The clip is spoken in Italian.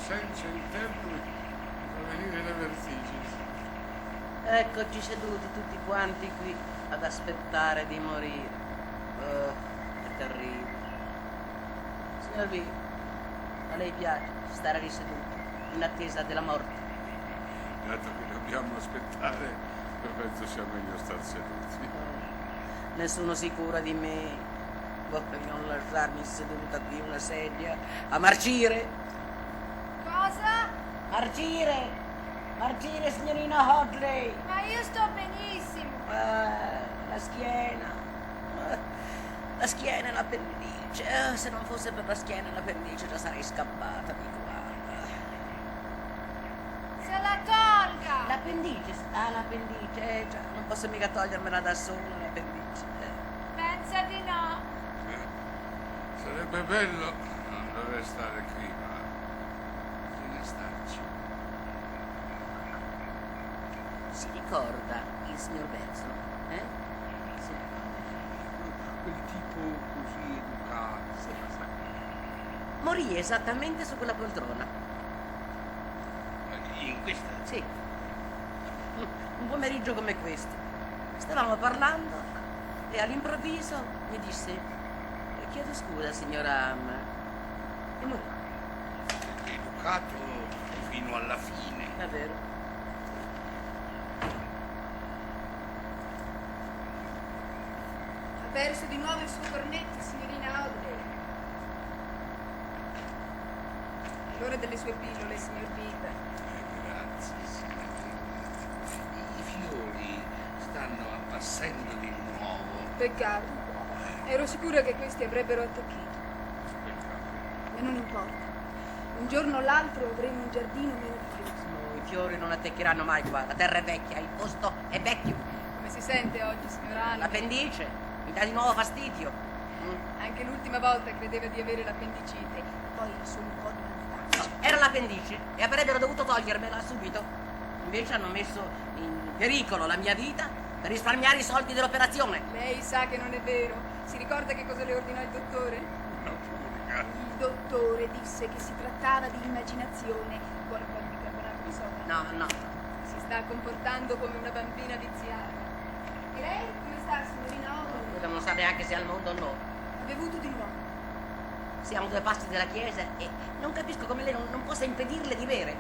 senza il tempo di far venire le vertigini. Eccoci seduti tutti quanti qui ad aspettare di morire. Oh, è terribile. Signor B, a lei piace stare lì seduto in attesa della morte? Dato che dobbiamo aspettare, penso sia meglio star seduti. Nessuno si cura di me. Vorrei non lasciarmi seduta qui in una sedia a marcire. Cosa? Marcire! Marcire, signorina Hodley! Ma io sto benissimo. La schiena. La schiena e l'appendice. Se non fosse per la schiena e l'appendice già sarei scappata di qua. Se la tolga. L'appendice? Ah, l'appendice, già, non posso mica togliermela da sola, l'appendice. Pensa di no. Sarebbe bello non dover stare qui, ma bisogna starci. Si ricorda il signor Benson? Sì. Quel tipo così educato. Morì esattamente su quella poltrona. In questa? Sì. Un pomeriggio come questo. Stavamo parlando e all'improvviso mi disse: chiedo scusa, signora Amma. E morì. Educato fino alla fine. È vero. Ha perso di nuovo il suo cornetto, signorina Hodley. L'ora delle sue pillole, signor Vita. Grazie, signorina. I fiori stanno appassendo di nuovo. Peccato. Ero sicura che questi avrebbero attecchito. Ma non importa. Un giorno o l'altro avremo un giardino meraviglioso. No, i fiori non atteccheranno mai qua. La terra è vecchia, il posto è vecchio. Come si sente oggi, signora Anna? L'appendice mi dà di nuovo fastidio. Anche l'ultima volta credeva di avere l'appendicite. Poi sono un po' di No, era l'appendice e avrebbero dovuto togliermela subito. Invece hanno messo in pericolo la mia vita per risparmiare i soldi dell'operazione. Lei sa che non è vero. Si ricorda che cosa le ordinò il dottore? Una furica. Il dottore disse che si trattava di immaginazione. Vuole un po' di bicarbonato di soda? No. Si sta comportando come una bambina viziata. E lei come sta, signorina Hodley? Quello non sa neanche se è al mondo o no. Ha bevuto di nuovo. Siamo a 2 passi dalla chiesa e non capisco come lei non possa impedirle di bere.